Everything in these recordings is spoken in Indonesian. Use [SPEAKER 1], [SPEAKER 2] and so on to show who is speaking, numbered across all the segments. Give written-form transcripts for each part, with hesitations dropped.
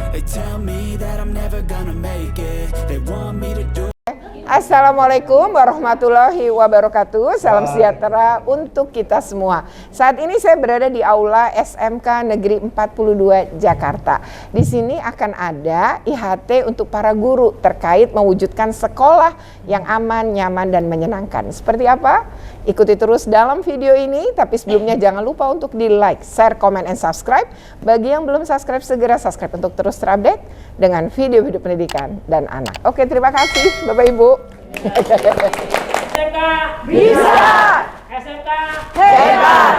[SPEAKER 1] They tell me that I'm never gonna make it. They want me to do.
[SPEAKER 2] Assalamualaikum warahmatullahi wabarakatuh. Salam sejahtera untuk kita semua. Saat ini saya berada di aula SMK Negeri 42 Jakarta. Di sini akan ada IHT untuk para guru terkait mewujudkan sekolah yang aman, nyaman, dan menyenangkan. Seperti apa? Ikuti terus dalam video ini. Tapi sebelumnya jangan lupa untuk di like, share, comment, and subscribe. Bagi yang belum subscribe, segera subscribe untuk terus terupdate dengan video-video pendidikan dan anak. Oke, terima kasih Bapak Ibu.
[SPEAKER 3] SMK
[SPEAKER 2] Bisa,
[SPEAKER 3] SMK
[SPEAKER 2] hebat,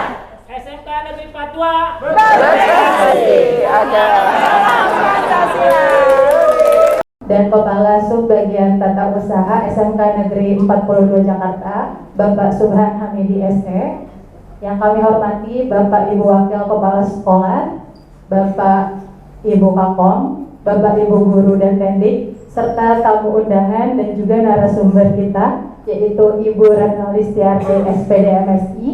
[SPEAKER 3] SMK Negeri 42
[SPEAKER 2] berprestasi. Ada Pancasila.
[SPEAKER 4] Dan Kepala Subbagian Tata Usaha SMK Negeri 42 Jakarta, Bapak Subhan Hamidi SE. Yang kami hormati Bapak Ibu Wakil Kepala Sekolah, Bapak Ibu Kakom, Bapak Ibu Guru dan Tendik, serta tamu undangan dan juga narasumber kita, yaitu Ibu Retno Listiarti SPD MSI.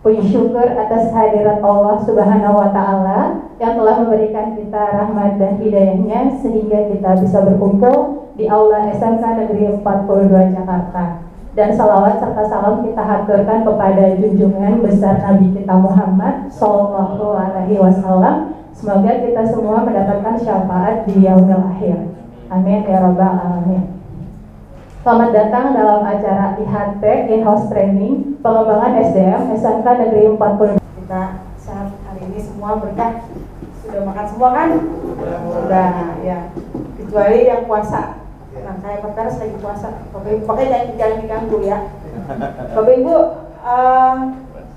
[SPEAKER 4] Puji syukur atas hadirat Allah Subhanahu wa Ta'ala yang telah memberikan kita rahmat dan hidayahnya sehingga kita bisa berkumpul di aula SMK Negeri 42 Jakarta. Dan salawat serta salam kita haturkan kepada junjungan besar Nabi kita Muhammad Sallallahu Alaihi Wasallam. Semoga kita semua mendapatkan syafaat di yaumil akhir. Amin ya rabbal alamin. Selamat datang dalam acara IHT In-House Training Pengembangan SDM SMK Negeri 40. Kita sehat hari ini semua berkah. Sudah makan semua kan? Sudah ya. Kecuali yang puasa. Nah, kayak perkara lagi puasa. Bapak Ibu pakai jangan diganggu ya. Bapak Ibu,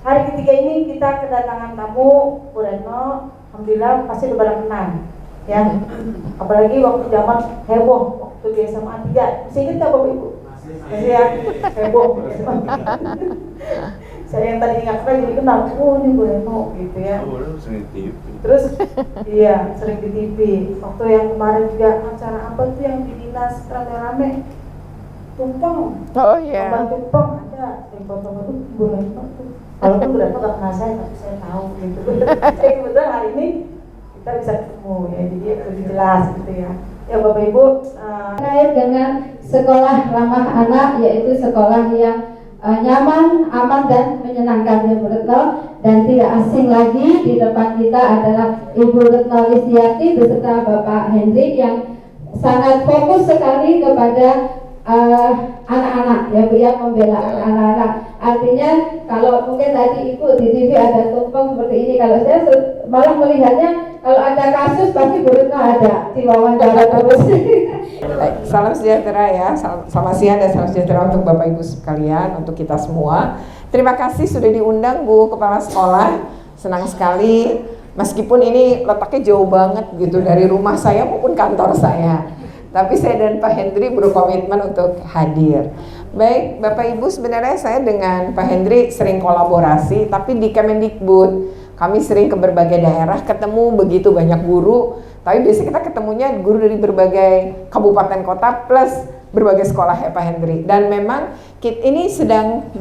[SPEAKER 4] hari ketiga ini kita kedatangan tamu Bu Retno. Alhamdulillah pasti udah pada kenal. Ya, apalagi waktu zaman heboh waktu di SMA 3, masih ingat nggak Bapak Ibu? Masih ya, heboh. Saya yang tadi nggak kenal jadi kenal, oh ini Bu Retno gitu ya.
[SPEAKER 5] Sering di TV.
[SPEAKER 4] Terus, iya sering di TV. Waktu yang kemarin juga acara apa tuh yang di dinas rame-rame, tumpeng.
[SPEAKER 2] Oh iya.
[SPEAKER 4] Lomba tumpeng ada, yang foto-foto Bu Retno tuh. Walaupun Bu Retno nggak kenal saya, tapi saya tahu gitu. Jadi kebetulan hari ini kita bisa ketemu ya, jadi lebih jelas gitu ya. Ya Bapak Ibu,
[SPEAKER 6] terkait dengan sekolah ramah anak, yaitu sekolah yang nyaman, aman, dan menyenangkan ya Bu Retno. Dan tidak asing lagi di depan kita adalah Ibu Retno Listiarti beserta Bapak Hendrik yang sangat fokus sekali kepada anak-anak ya Bu ya, membela anak-anak. Artinya kalau mungkin tadi ikut di TV ada tumpeng seperti ini, kalau saya malah melihatnya kalau ada kasus pasti Bu Retno ada di wawancara terus.
[SPEAKER 2] Salam sejahtera ya, selamat siang dan salam sejahtera untuk Bapak Ibu sekalian, untuk kita semua. Terima kasih sudah diundang Bu Kepala Sekolah, senang sekali. Meskipun ini letaknya jauh banget gitu dari rumah saya maupun kantor saya, tapi saya dan Pak Hendri berkomitmen untuk hadir. Baik, Bapak Ibu, sebenarnya saya dengan Pak Hendri sering kolaborasi, tapi di Kemendikbud kami sering ke berbagai daerah, ketemu begitu banyak guru, tapi biasanya kita ketemunya guru dari berbagai kabupaten kota plus berbagai sekolah ya Pak Hendri. Dan memang ini sedang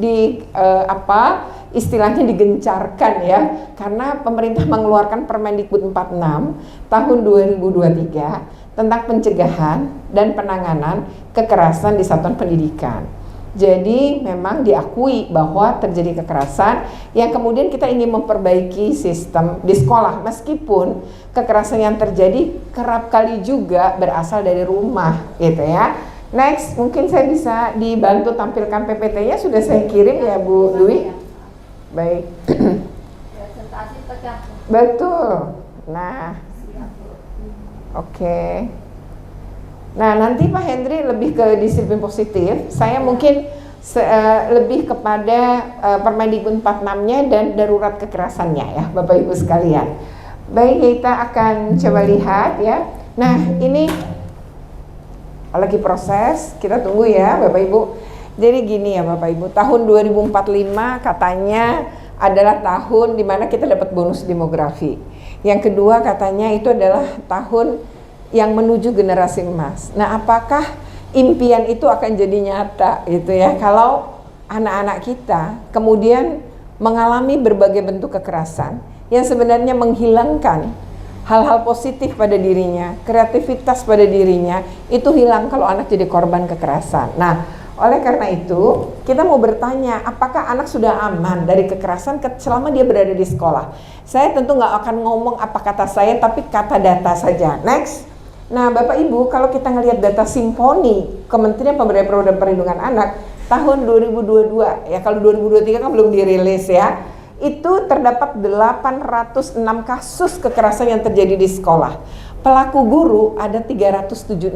[SPEAKER 2] istilahnya digencarkan ya, karena pemerintah mengeluarkan Permendikbud 46 tahun 2023 tentang pencegahan dan penanganan kekerasan di satuan pendidikan. Jadi memang diakui bahwa terjadi kekerasan yang kemudian kita ingin memperbaiki sistem di sekolah, meskipun kekerasan yang terjadi kerap kali juga berasal dari rumah gitu ya. Next, mungkin saya bisa dibantu tampilkan PPT-nya, sudah saya kirim ya Bu Dwi. Baik.
[SPEAKER 6] Presentasi tegak.
[SPEAKER 2] Betul. Nah, oke. Nah, nanti Pak Hendri lebih ke disiplin positif. Saya mungkin lebih kepada Permendikbud 46-nya dan darurat kekerasannya ya, Bapak Ibu sekalian. Baik, kita akan coba lihat ya. Nah, ini lagi proses, kita tunggu ya Bapak Ibu. Jadi gini ya Bapak Ibu, tahun 2045 katanya adalah tahun dimana kita dapat bonus demografi. Yang kedua katanya itu adalah tahun yang menuju generasi emas. Nah, apakah impian itu akan jadi nyata gitu ya, kalau anak-anak kita kemudian mengalami berbagai bentuk kekerasan yang sebenarnya menghilangkan hal-hal positif pada dirinya, kreativitas pada dirinya, itu hilang kalau anak jadi korban kekerasan. Nah, oleh karena itu, kita mau bertanya, apakah anak sudah aman dari kekerasan selama dia berada di sekolah? Saya tentu nggak akan ngomong apa kata saya, tapi kata data saja. Next. Nah, Bapak Ibu, kalau kita ngelihat data Simponi, Kementerian Pemberdayaan dan Perlindungan Anak, tahun 2022, ya kalau 2023 kan belum dirilis ya, itu terdapat 806 kasus kekerasan yang terjadi di sekolah. Pelaku guru ada 376,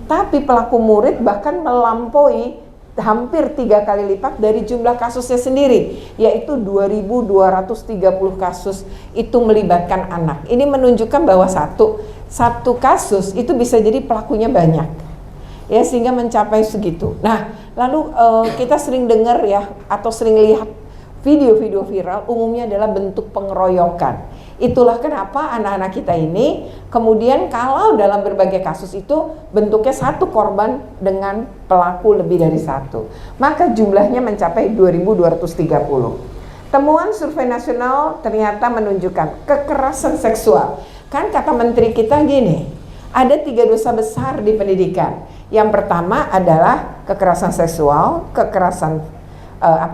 [SPEAKER 2] tapi pelaku murid bahkan melampaui hampir 3 kali lipat dari jumlah kasusnya sendiri, yaitu 2.230 kasus itu melibatkan anak. Ini menunjukkan bahwa satu kasus itu bisa jadi pelakunya banyak, ya, sehingga mencapai segitu. Nah, lalu kita sering dengar ya, atau sering lihat video-video viral, umumnya adalah bentuk pengeroyokan. Itulah kenapa anak-anak kita ini kemudian kalau dalam berbagai kasus itu bentuknya satu korban dengan pelaku lebih dari satu, maka jumlahnya mencapai 2.230. Temuan survei nasional ternyata menunjukkan kekerasan seksual. Kan kata menteri kita gini, ada 3 dosa besar di pendidikan. Yang pertama adalah kekerasan seksual, kekerasan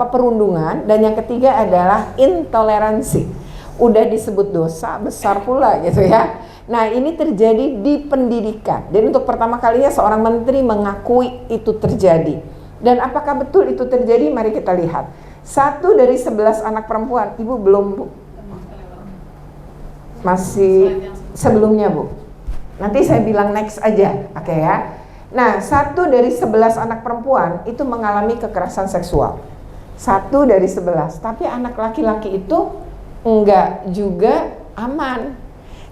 [SPEAKER 2] perundungan, dan yang ketiga adalah intoleransi. Udah disebut dosa besar pula gitu ya. Nah, ini terjadi di pendidikan. Dan untuk pertama kalinya seorang menteri mengakui itu terjadi. Dan apakah betul itu terjadi? Mari kita lihat. 1 dari 11 anak perempuan, Ibu belum, Bu? Masih sebelumnya, Bu. Nanti saya bilang next aja, oke ya. Nah, 1 dari 11 anak perempuan itu mengalami kekerasan seksual. 1 dari 11, tapi anak laki-laki itu enggak juga aman.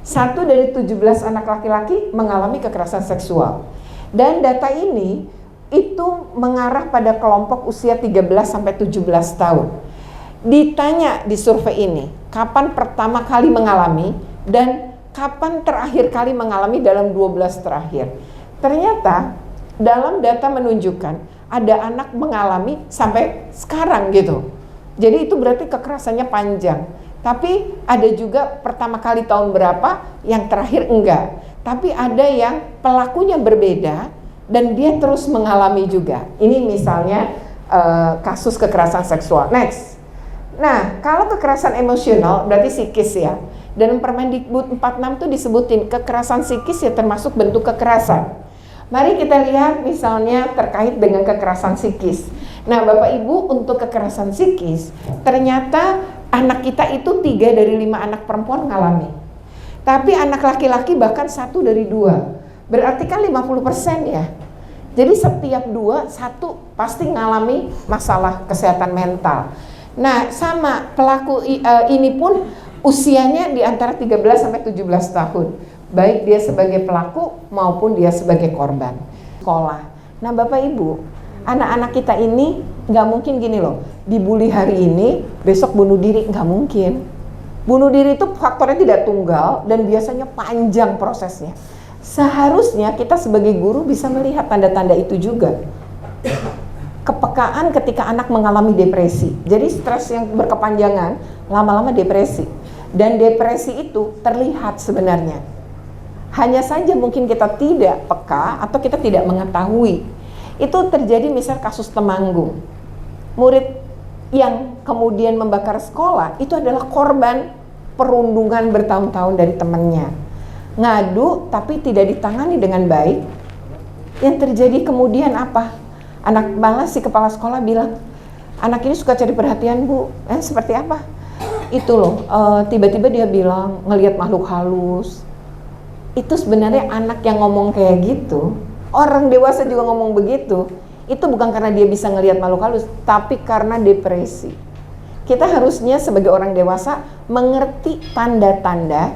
[SPEAKER 2] 1 dari 17 anak laki-laki mengalami kekerasan seksual. Dan data ini itu mengarah pada kelompok usia 13 sampai 17 tahun. Ditanya di survei ini, kapan pertama kali mengalami dan kapan terakhir kali mengalami dalam 12 terakhir. Ternyata dalam data menunjukkan ada anak mengalami sampai sekarang gitu. Jadi itu berarti kekerasannya panjang. Tapi ada juga pertama kali tahun berapa, yang terakhir enggak. Tapi ada yang pelakunya berbeda dan dia terus mengalami juga. Ini misalnya kasus kekerasan seksual. Next. Nah, kalau kekerasan emosional berarti psikis ya. Dan Permendikbud 46 itu disebutin kekerasan psikis ya termasuk bentuk kekerasan. Mari kita lihat misalnya terkait dengan kekerasan psikis. Nah, Bapak Ibu, untuk kekerasan psikis ternyata anak kita itu 3 dari 5 anak perempuan mengalami. Tapi anak laki-laki bahkan 1 dari 2. Berarti kan 50% ya. Jadi setiap 2, 1 pasti mengalami masalah kesehatan mental. Nah, sama pelaku ini pun usianya di antara 13 sampai 17 tahun. Baik dia sebagai pelaku maupun dia sebagai korban. Sekolah. Nah, Bapak Ibu, anak-anak kita ini nggak mungkin gini loh, dibully hari ini, besok bunuh diri, nggak mungkin. Bunuh diri itu faktornya tidak tunggal dan biasanya panjang prosesnya. Seharusnya kita sebagai guru bisa melihat tanda-tanda itu juga. Kepekaan ketika anak mengalami depresi. Jadi stres yang berkepanjangan, lama-lama depresi. Dan depresi itu terlihat sebenarnya. Hanya saja mungkin kita tidak peka atau kita tidak mengetahui. Itu terjadi misal kasus Temanggung. Murid yang kemudian membakar sekolah itu adalah korban perundungan bertahun-tahun dari temannya. Ngadu tapi tidak ditangani dengan baik. Yang terjadi kemudian apa? Anak malah si kepala sekolah bilang, anak ini suka cari perhatian, Bu. Seperti apa? Itu loh, tiba-tiba dia bilang ngelihat makhluk halus. Itu sebenarnya anak yang ngomong kayak gitu, orang dewasa juga ngomong begitu, itu bukan karena dia bisa ngelihat makhluk halus, tapi karena depresi. Kita harusnya sebagai orang dewasa mengerti tanda-tanda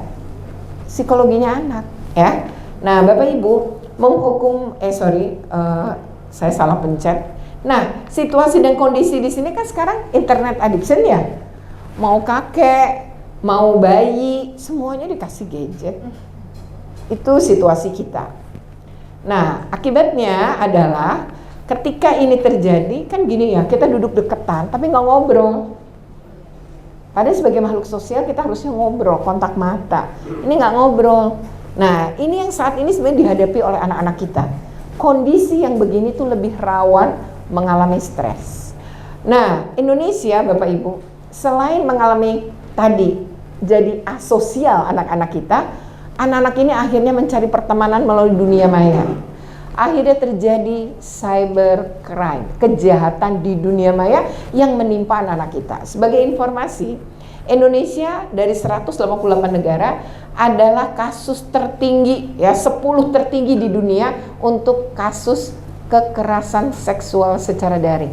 [SPEAKER 2] psikologinya anak, ya. Nah, Bapak Ibu, menghukum, saya salah pencet. Nah, situasi dan kondisi di sini kan sekarang internet addiction ya. Mau kakek, mau bayi, semuanya dikasih gadget. Itu situasi kita. Nah, akibatnya adalah ketika ini terjadi, kan gini ya, kita duduk deketan tapi nggak ngobrol. Padahal sebagai makhluk sosial kita harusnya ngobrol, kontak mata. Ini nggak ngobrol. Nah, ini yang saat ini sebenarnya dihadapi oleh anak-anak kita. Kondisi yang begini tuh lebih rawan mengalami stres. Nah, Indonesia, Bapak Ibu, selain mengalami tadi jadi asosial anak-anak kita, anak-anak ini akhirnya mencari pertemanan melalui dunia maya. Akhirnya terjadi cybercrime, kejahatan di dunia maya yang menimpa anak-anak kita. Sebagai informasi, Indonesia dari 188 negara adalah kasus tertinggi, ya 10 tertinggi di dunia untuk kasus kekerasan seksual secara daring.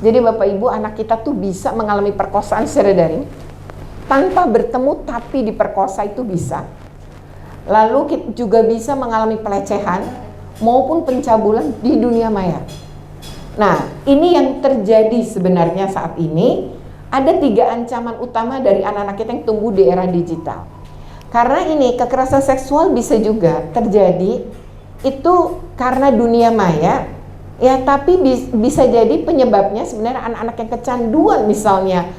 [SPEAKER 2] Jadi Bapak Ibu, anak kita tuh bisa mengalami perkosaan secara daring tanpa bertemu, tapi diperkosa itu bisa. Lalu kita juga bisa mengalami pelecehan maupun pencabulan di dunia maya. Nah, ini yang terjadi sebenarnya saat ini. Ada 3 ancaman utama dari anak-anak kita yang tumbuh di era digital. Karena ini kekerasan seksual bisa juga terjadi itu karena dunia maya, ya, tapi bisa jadi penyebabnya sebenarnya anak-anak yang kecanduan misalnya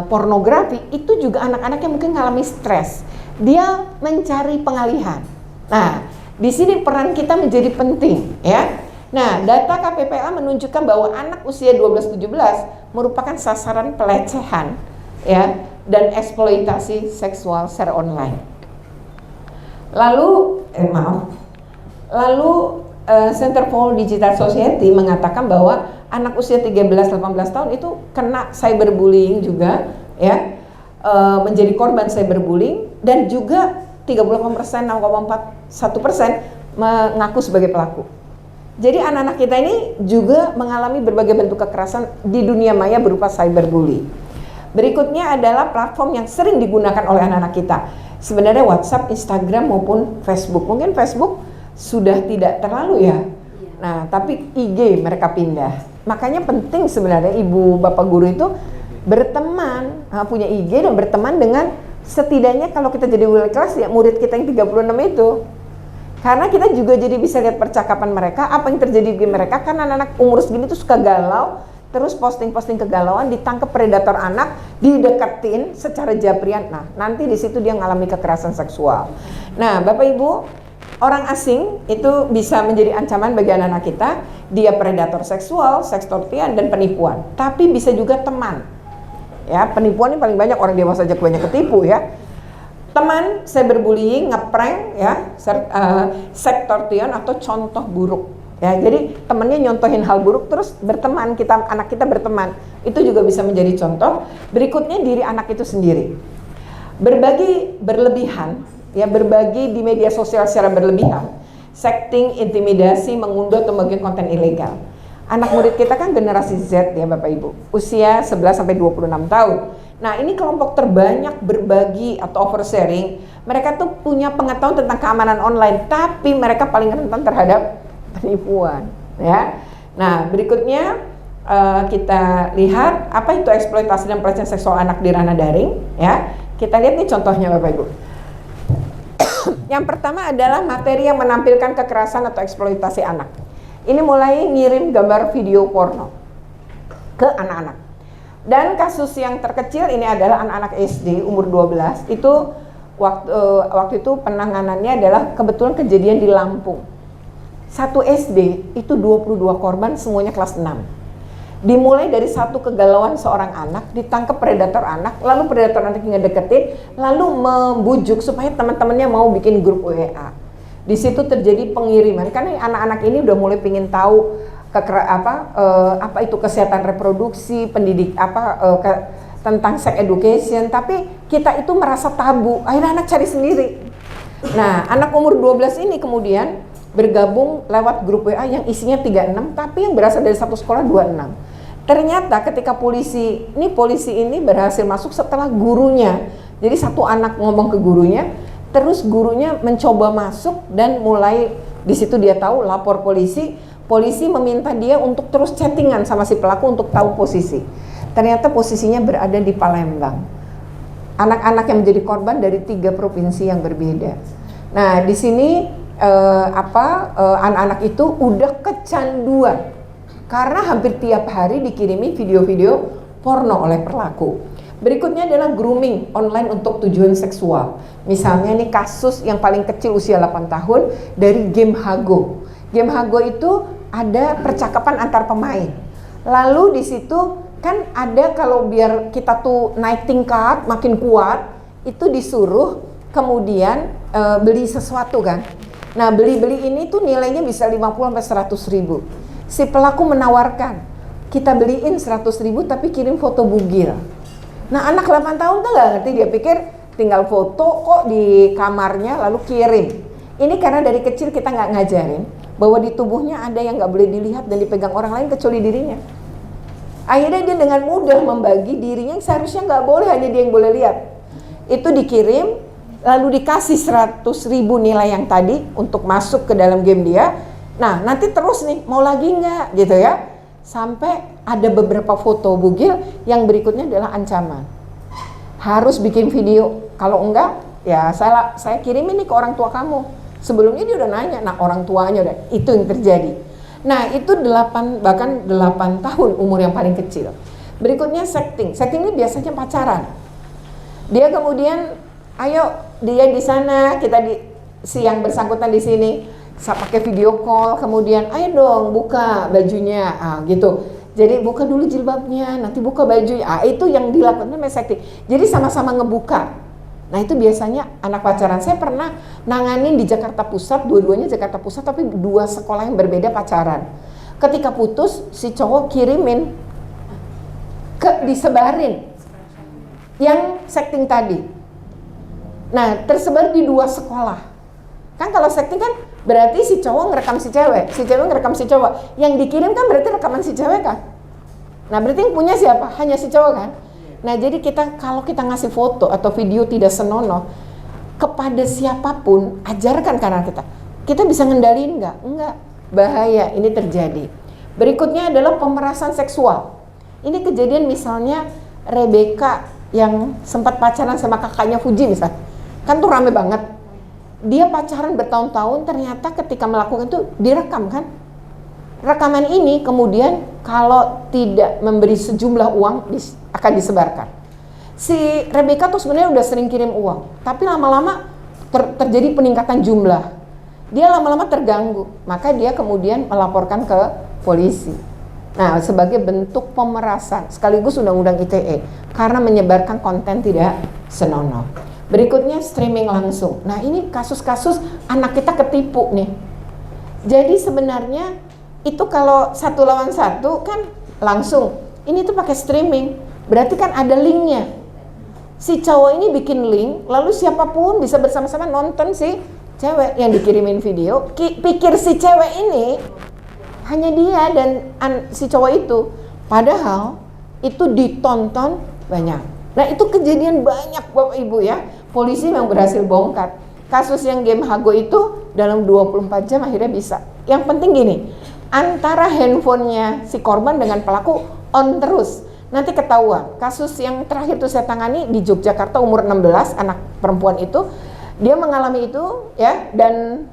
[SPEAKER 2] pornografi, itu juga anak-anak yang mungkin mengalami stres. Dia mencari pengalihan. Nah, di sini peran kita menjadi penting, ya. Nah, data KPPA menunjukkan bahwa anak usia 12-17 merupakan sasaran pelecehan, ya, dan eksploitasi seksual secara online. Lalu, Center for Digital Society mengatakan bahwa anak usia 13-18 tahun itu kena cyberbullying juga, ya, menjadi korban cyberbullying, dan juga 38%, 6,41% mengaku sebagai pelaku. Jadi anak-anak kita ini juga mengalami berbagai bentuk kekerasan di dunia maya berupa cyberbully. Berikutnya adalah platform yang sering digunakan oleh anak-anak kita. Sebenarnya WhatsApp, Instagram maupun Facebook. Mungkin Facebook sudah tidak terlalu, ya. Nah, tapi IG mereka pindah. Makanya penting sebenarnya ibu bapak guru itu berteman, punya IG dan berteman dengan setidaknya kalau kita jadi wali kelas, ya murid kita yang 36 itu. Karena kita juga jadi bisa lihat percakapan mereka, apa yang terjadi di mereka. Kan anak-anak umur segini tuh suka galau, terus posting-posting kegalauan, ditangkap predator anak, dideketin secara jabrian. Nah, nanti di situ dia mengalami kekerasan seksual. Nah, Bapak Ibu, orang asing itu bisa menjadi ancaman bagi anak-anak kita. Dia predator seksual, sextortion, dan penipuan. Tapi bisa juga teman. Ya, penipuan ini paling banyak, orang dewasa saja banyak ketipu, ya. Teman, cyberbullying, ngeprank, ya, sextortion atau contoh buruk. Ya, jadi temannya nyontohin hal buruk terus berteman, anak kita berteman. Itu juga bisa menjadi contoh. Berikutnya diri anak itu sendiri. Berbagi berlebihan, ya, berbagi di media sosial secara berlebihan. Sexting, intimidasi, mengunduh atau membagikan konten ilegal. Anak murid kita kan generasi Z, ya Bapak Ibu, usia 11-26 tahun. Nah, ini kelompok terbanyak berbagi atau oversharing. Mereka tuh punya pengetahuan tentang keamanan online, tapi mereka paling rentan terhadap penipuan, ya. Nah, berikutnya kita lihat apa itu eksploitasi dan pelecehan seksual anak di ranah daring, ya. Kita lihat nih contohnya Bapak Ibu. Yang pertama adalah materi yang menampilkan kekerasan atau eksploitasi anak. Ini mulai ngirim gambar video porno ke anak-anak. Dan kasus yang terkecil ini adalah anak-anak SD umur 12. Itu waktu itu penanganannya adalah kebetulan kejadian di Lampung. Satu SD itu 22 korban, semuanya kelas 6. Dimulai dari satu kegalauan seorang anak, ditangkap predator anak, lalu predator anak ngedeketin, lalu membujuk supaya teman-temannya mau bikin grup WA. Di situ terjadi pengiriman, karena anak-anak ini udah mulai pingin tahu apa itu kesehatan reproduksi, tentang sex education, tapi kita itu merasa tabu. Akhirnya anak cari sendiri. Nah, anak umur 12 ini kemudian bergabung lewat grup WA yang isinya 36, tapi yang berasal dari satu sekolah 26. Ternyata ketika polisi ini berhasil masuk setelah gurunya. Jadi satu anak ngomong ke gurunya, terus gurunya mencoba masuk dan mulai di situ dia tahu, lapor polisi. Polisi meminta dia untuk terus chattingan sama si pelaku untuk tahu posisi. Ternyata posisinya berada di Palembang. Anak-anak yang menjadi korban dari 3 provinsi yang berbeda. Nah, di sini anak-anak itu udah kecanduan karena hampir tiap hari dikirimi video-video porno oleh pelaku. Berikutnya adalah grooming online untuk tujuan seksual. Misalnya nih kasus yang paling kecil usia 8 tahun dari game Hago. Game Hago itu ada percakapan antar pemain. Lalu di situ kan ada kalau biar kita tuh naik tingkat makin kuat, itu disuruh kemudian beli sesuatu kan. Nah, beli-beli ini tuh nilainya bisa 50 sampai 100 ribu. Si pelaku menawarkan, kita beliin 100 ribu tapi kirim foto bugil. Nah, anak 8 tahun tuh nggak ngerti, dia pikir tinggal foto kok di kamarnya lalu kirim. Ini karena dari kecil kita nggak ngajarin bahwa di tubuhnya ada yang nggak boleh dilihat dan dipegang orang lain kecuali dirinya. Akhirnya dia dengan mudah membagi dirinya yang seharusnya nggak boleh, hanya dia yang boleh lihat. Itu dikirim, lalu dikasih 100 ribu nilai yang tadi untuk masuk ke dalam game dia. Nah, nanti terus nih, mau lagi nggak gitu ya. Sampai ada beberapa foto bugil yang berikutnya adalah ancaman. Harus bikin video, kalau enggak ya saya kirimin nih ke orang tua kamu. Sebelumnya dia udah nanya, nah orang tuanya udah, itu yang terjadi. Nah, itu 8 bahkan 8 tahun umur yang paling kecil. Berikutnya sexting. Sexting ini biasanya pacaran. Dia kemudian, ayo dia di sana, kita di si yang bersangkutan di sini. Saya pakai video call, kemudian ayo dong buka bajunya, gitu. Jadi buka dulu jilbabnya, nanti buka bajunya. Itu yang dilakukan namanya sexting. Jadi sama-sama ngebuka. Nah, itu biasanya anak pacaran. Saya pernah nanganin di Jakarta Pusat, dua-duanya Jakarta Pusat, tapi 2 sekolah yang berbeda pacaran. Ketika putus, si cowok kirimin disebarin yang sexting tadi. Nah, tersebar di 2 sekolah. Kan kalau sexting kan berarti si cowok ngerekam si cewek ngerekam si cowok. Yang dikirim kan berarti rekaman si cewek kan. Nah, berarti yang punya siapa? Hanya si cowok kan. Nah, jadi kalau kita ngasih foto atau video tidak senonoh kepada siapapun, ajarkan kanan kita bisa ngendaliin nggak? Enggak, bahaya, ini terjadi. Berikutnya adalah pemerasan seksual. Ini kejadian misalnya Rebecca yang sempat pacaran sama kakaknya Fuji misalnya, kan tuh rame banget. Dia pacaran bertahun-tahun, ternyata ketika melakukan itu direkam kan. Rekaman ini kemudian kalau tidak memberi sejumlah uang akan disebarkan. Si Rebecca tuh sebenarnya udah sering kirim uang, tapi lama-lama terjadi peningkatan jumlah. Dia lama-lama terganggu, maka dia kemudian melaporkan ke polisi. Nah, sebagai bentuk pemerasan sekaligus undang-undang ITE karena menyebarkan konten tidak senonoh. Berikutnya streaming langsung. Nah, ini kasus-kasus anak kita ketipu nih. Jadi sebenarnya itu kalau 1 lawan 1 kan langsung. Ini tuh pakai streaming. Berarti kan ada linknya. Si cowok ini bikin link, lalu siapapun bisa bersama-sama nonton si cewek yang dikirimin video. Pikir si cewek ini hanya dia dan si cowok itu. Padahal itu ditonton banyak. Nah, itu kejadian banyak Bapak Ibu ya. Polisi memang berhasil bongkar. Kasus yang game Hago itu dalam 24 jam akhirnya bisa. Yang penting gini, antara handphonenya si korban dengan pelaku on terus. Nanti ketahuan. Kasus yang terakhir tuh saya tangani di Yogyakarta umur 16, anak perempuan itu. Dia mengalami itu ya, dan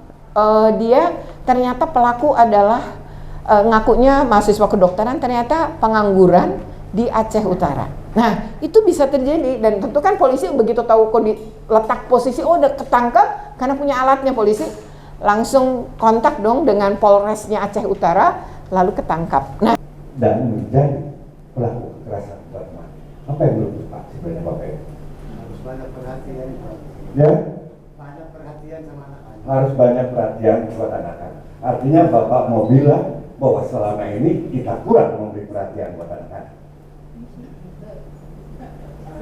[SPEAKER 2] dia ternyata pelaku adalah ngakunya mahasiswa kedokteran, ternyata pengangguran di Aceh Utara. Nah, itu bisa terjadi dan tentu kan polisi begitu tahu letak posisi, oh udah ketangkep karena punya alatnya, polisi langsung kontak dong dengan Polresnya Aceh Utara, lalu ketangkap. Nah,
[SPEAKER 5] dan menjadi pelaku kekerasan buat anak. Apa yang belum tepat sebenarnya Bapak Ibu?
[SPEAKER 7] Harus banyak perhatian.
[SPEAKER 5] Ya?
[SPEAKER 7] Banyak perhatian sama anak-anak.
[SPEAKER 5] Harus banyak perhatian buat anak-anak. Artinya Bapak mau bilang bahwa selama ini kita kurang memberi perhatian buat anak-anak.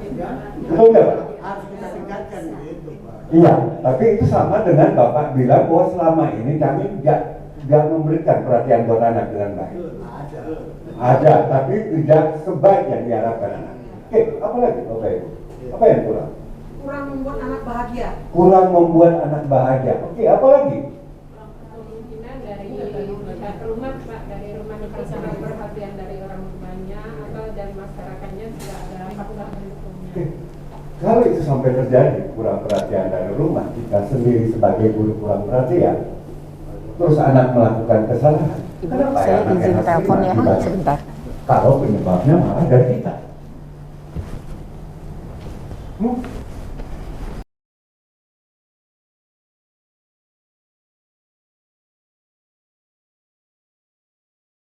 [SPEAKER 5] Betul nggak Pak?
[SPEAKER 7] Harus kita tingkatkan gitu Pak.
[SPEAKER 5] Iya, tapi itu sama dengan Bapak bilang bahwa selama ini kami nggak memberikan perhatian buat anak dengan baik. Ada, tapi tidak sebaik yang diharapkan anak. Oke, apa lagi Bapak Ibu? Apa yang kurang?
[SPEAKER 8] Kurang membuat anak bahagia.
[SPEAKER 5] Kurang membuat anak bahagia. Oke, apa lagi?
[SPEAKER 9] Kemungkinan dari rumah Pak, dari rumah perasaan perhatian dari orang tuanya atau dari masyarakatnya juga ada faktor pendukungnya.
[SPEAKER 5] Oke. Kalau itu sampai terjadi kurang perhatian dari rumah, kita sendiri sebagai guru kurang perhatian, terus anak melakukan kesalahan.
[SPEAKER 2] Ibu, saya izin telepon ya sebentar.
[SPEAKER 5] Kalau penyebabnya malah dari kita.
[SPEAKER 10] Terima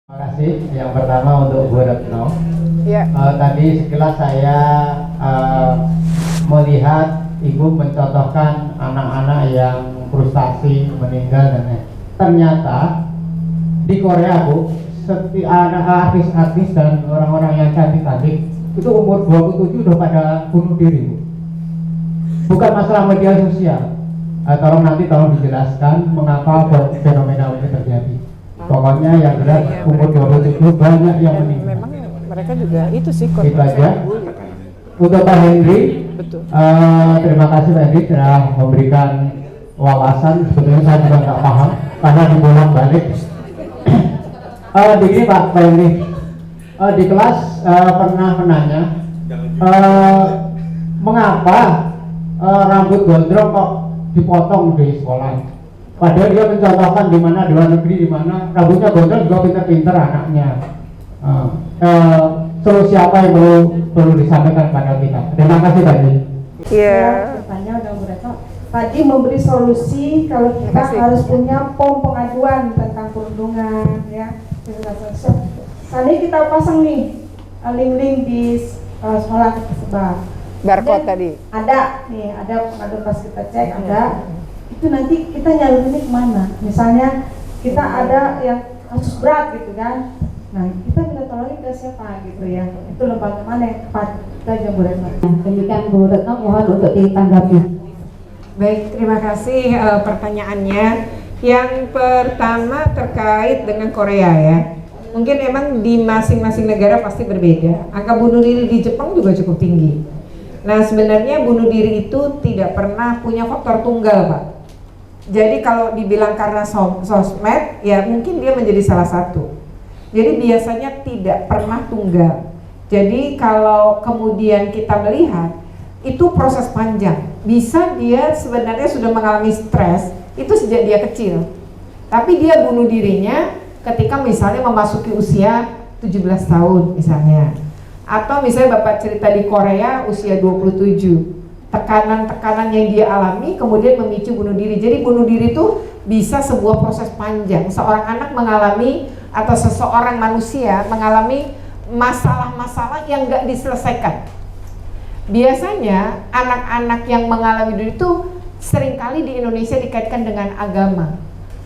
[SPEAKER 10] kasih. Yang pertama untuk Bu Retno.
[SPEAKER 2] Ya.
[SPEAKER 10] Tadi sekilas saya melihat Ibu mencontohkan anak-anak yang frustasi, meninggal dan lain. Ternyata di Korea, Bu, anak artis-artis dan orang-orang yang cantik-cantik itu umur 27 udah pada bunuh diri, Bu. Bukan masalah media sosial. Tolong dijelaskan mengapa fenomena ini terjadi. Pokoknya yang jelas umur 27 banyak yang meninggal.
[SPEAKER 2] Memang mereka juga itu sih
[SPEAKER 10] Itu aja. Untuk Pak Henry, terima kasih Pak Henry telah memberikan wawasan. Sebetulnya saya juga nggak paham karena dibolak balik. Begini Pak Henry, di kelas pernah menanya mengapa rambut gondrong kok dipotong di sekolah. Padahal dia mencontohkan di mana di luar negeri, di mana rambutnya gondrong juga pintar-pintar anaknya. Solusi apa yang perlu disampaikan pada kita? Terima kasih tadi.
[SPEAKER 2] Iya.
[SPEAKER 8] Bertanya udah Bu Retno. Tadi memberi solusi kalau kita harus punya pom pengaduan tentang perundungan, ya. Tadi kita pasang nih link-link di sekolah tersebar.
[SPEAKER 2] Barcode tadi.
[SPEAKER 8] Ada nih, ada pengaduan pas kita cek ada. Itu nanti kita nyalurinnya kemana? Misalnya kita ada yang kasus berat gitu kan. Nah, kita minta tolongin ke siapa gitu ya? Itu lembaga mana yang tepat? Kita Bu Retno.
[SPEAKER 6] Demikian Bu Retno, mohon untuk ditanggapi.
[SPEAKER 2] Baik, terima kasih pertanyaannya. Yang pertama terkait dengan Korea ya. Mungkin emang di masing-masing negara pasti berbeda. Angka bunuh diri di Jepang juga cukup tinggi. Nah, sebenarnya bunuh diri itu tidak pernah punya faktor tunggal, Pak. Jadi kalau dibilang karena sosmed, ya mungkin dia menjadi salah satu. Jadi biasanya tidak pernah tunggal. Jadi kalau kemudian kita melihat itu proses panjang. Bisa dia sebenarnya sudah mengalami stres itu sejak dia kecil. Tapi dia bunuh dirinya ketika misalnya memasuki usia 17 tahun misalnya. Atau misalnya Bapak cerita di Korea usia 27. Tekanan-tekanan yang dia alami kemudian memicu bunuh diri. Jadi bunuh diri itu bisa sebuah proses panjang. Seorang anak mengalami atau seseorang manusia mengalami masalah-masalah yang nggak diselesaikan. Biasanya anak-anak yang mengalami itu seringkali di Indonesia dikaitkan dengan agama.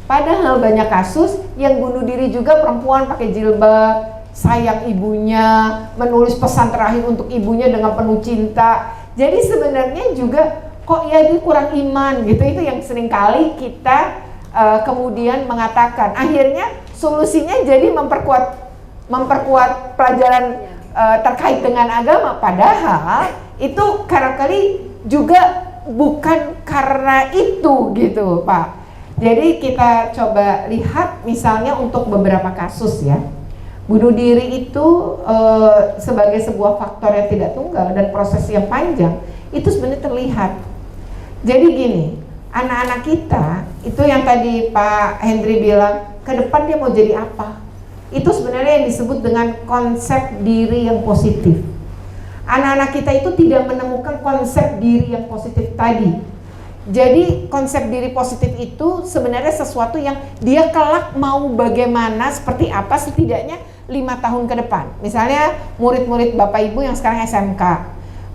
[SPEAKER 2] Padahal banyak kasus yang bunuh diri juga perempuan pakai jilbab, sayang ibunya, menulis pesan terakhir untuk ibunya dengan penuh cinta. Jadi sebenarnya juga kok ya dia kurang iman gitu, itu yang seringkali kita kemudian mengatakan. Akhirnya solusinya jadi memperkuat pelajaran terkait dengan agama, padahal itu barangkali juga bukan karena itu gitu Pak. Jadi kita coba lihat misalnya untuk beberapa kasus ya, bunuh diri itu sebagai sebuah faktor yang tidak tunggal dan proses yang panjang itu sebenarnya terlihat. Jadi gini, anak-anak kita itu yang tadi Pak Henry bilang ke depan dia mau jadi apa, itu sebenarnya yang disebut dengan konsep diri yang positif. Anak-anak kita itu tidak menemukan konsep diri yang positif tadi. Jadi konsep diri positif itu sebenarnya sesuatu yang dia kelak mau bagaimana, seperti apa setidaknya 5 tahun ke depan. Misalnya murid-murid Bapak Ibu yang sekarang SMK,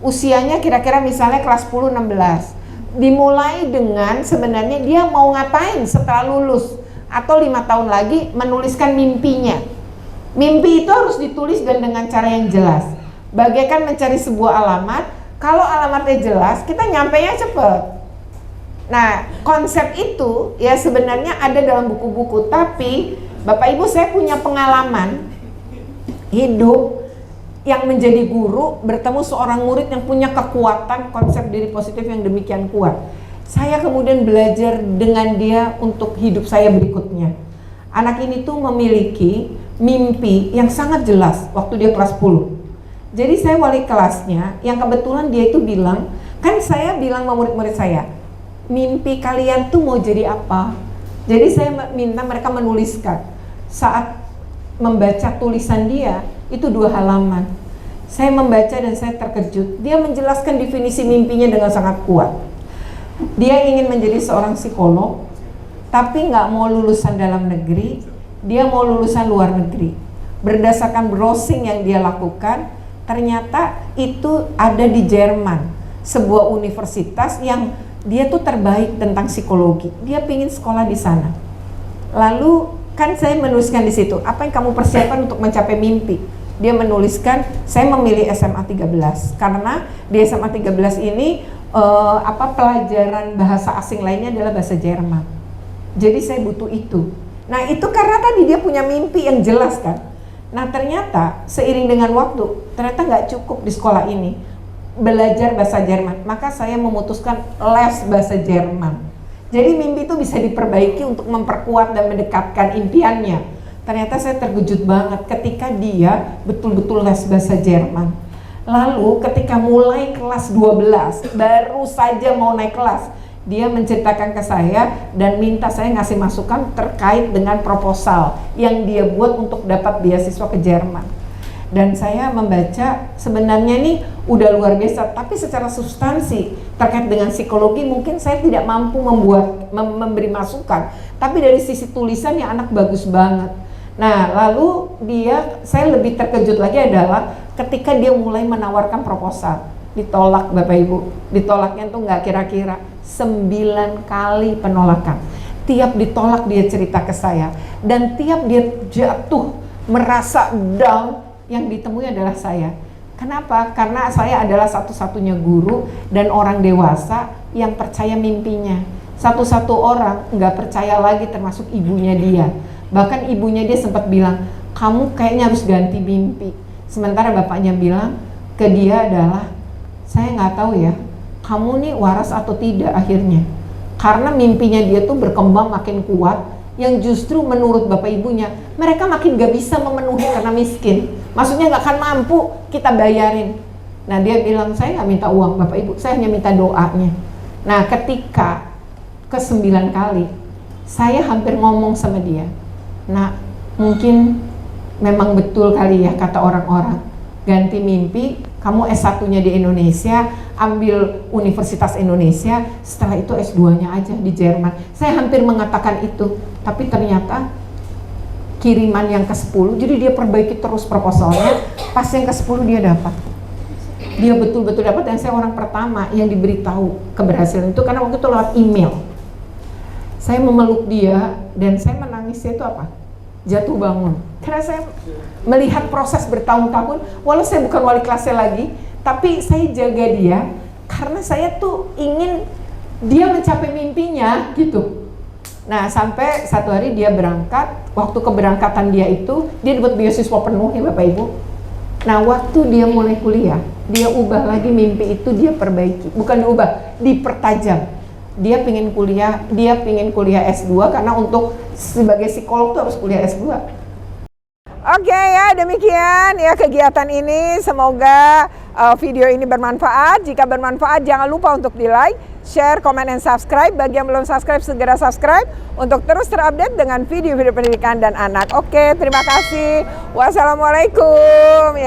[SPEAKER 2] usianya kira-kira misalnya kelas 10-16, dimulai dengan sebenarnya dia mau ngapain setelah lulus, atau 5 tahun lagi menuliskan mimpinya. Mimpi itu harus ditulis dan dengan cara yang jelas, bagaikan mencari sebuah alamat. Kalau alamatnya jelas, kita nyampainya cepet. Nah, konsep itu ya sebenarnya ada dalam buku-buku, tapi Bapak Ibu saya punya pengalaman hidup yang menjadi guru, bertemu seorang murid yang punya kekuatan konsep diri positif yang demikian kuat. Saya kemudian belajar dengan dia untuk hidup saya berikutnya. Anak ini tuh memiliki mimpi yang sangat jelas waktu dia kelas 10. Jadi saya wali kelasnya yang kebetulan dia itu bilang, kan saya bilang sama murid-murid saya, mimpi kalian tuh mau jadi apa? Jadi saya minta mereka menuliskan. Saat membaca tulisan dia itu 2 halaman. Saya membaca dan saya terkejut. Dia menjelaskan definisi mimpinya dengan sangat kuat. Dia ingin menjadi seorang psikolog, tapi nggak mau lulusan dalam negeri, dia mau lulusan luar negeri. Berdasarkan browsing yang dia lakukan, ternyata itu ada di Jerman, sebuah universitas yang dia tuh terbaik tentang psikologi. Dia pingin sekolah di sana. Lalu kan saya menuliskan di situ, apa yang kamu persiapkan untuk mencapai mimpi? Dia menuliskan, saya memilih SMA 13 karena di SMA 13 ini pelajaran bahasa asing lainnya adalah bahasa Jerman. Jadi saya butuh itu. Nah itu karena tadi dia punya mimpi yang jelas kan. Nah ternyata seiring dengan waktu, ternyata nggak cukup di sekolah ini belajar bahasa Jerman. Maka saya memutuskan les bahasa Jerman. Jadi mimpi itu bisa diperbaiki untuk memperkuat dan mendekatkan impiannya. Ternyata saya terkejut banget ketika dia betul-betul les bahasa Jerman. Lalu ketika mulai kelas 12, baru saja mau naik kelas, dia menceritakan ke saya dan minta saya ngasih masukan terkait dengan proposal yang dia buat untuk dapat beasiswa ke Jerman. Dan saya membaca, sebenarnya ini udah luar biasa, tapi secara substansi terkait dengan psikologi mungkin saya tidak mampu memberi masukan, tapi dari sisi tulisannya anak bagus banget. Nah lalu saya lebih terkejut lagi adalah ketika dia mulai menawarkan proposal, ditolak Bapak Ibu. Ditolaknya tuh nggak kira-kira 9 kali penolakan. Tiap ditolak dia cerita ke saya, dan tiap dia jatuh merasa down, yang ditemui adalah saya. Kenapa? Karena saya adalah satu-satunya guru dan orang dewasa yang percaya mimpinya. Satu-satu orang nggak percaya lagi, termasuk ibunya dia. Bahkan ibunya dia sempat bilang, kamu kayaknya harus ganti mimpi. Sementara bapaknya bilang ke dia adalah, saya nggak tahu ya, kamu nih waras atau tidak akhirnya. Karena mimpinya dia tuh berkembang makin kuat, yang justru menurut bapak ibunya, mereka makin gak bisa memenuhi karena miskin. Maksudnya nggak akan mampu kita bayarin. Nah dia bilang, saya nggak minta uang bapak ibu, saya hanya minta doanya. Nah ketika ke-9 kali, saya hampir ngomong sama dia, nah mungkin memang betul kali ya kata orang-orang, ganti mimpi, kamu S1-nya di Indonesia, ambil Universitas Indonesia, setelah itu S2-nya aja di Jerman. Saya hampir mengatakan itu, tapi ternyata kiriman yang ke-10, jadi dia perbaiki terus proposalnya, pas yang ke-10 dia dapat. Dia betul-betul dapat, dan saya orang pertama yang diberitahu keberhasilan itu, karena waktu itu lewat email. Saya memeluk dia, dan saya menangisnya itu apa? Jatuh bangun. Karena saya melihat proses bertahun-tahun, walau saya bukan wali kelasnya lagi, tapi saya jaga dia, karena saya tuh ingin dia mencapai mimpinya, gitu. Nah, sampai satu hari dia berangkat, waktu keberangkatan dia itu, dia dapat beasiswa penuh ya Bapak Ibu. Nah, waktu dia mulai kuliah, dia ubah lagi mimpi itu, dia perbaiki. Bukan diubah, dipertajam. Dia pingin kuliah S2, karena untuk sebagai psikolog tuh harus kuliah S2. Oke ya, demikian ya kegiatan ini. Semoga video ini bermanfaat. Jika bermanfaat, jangan lupa untuk di-like, share, comment, and subscribe. Bagi yang belum subscribe, segera subscribe untuk terus terupdate dengan video-video pendidikan dan anak. Oke, terima kasih. Wassalamualaikum.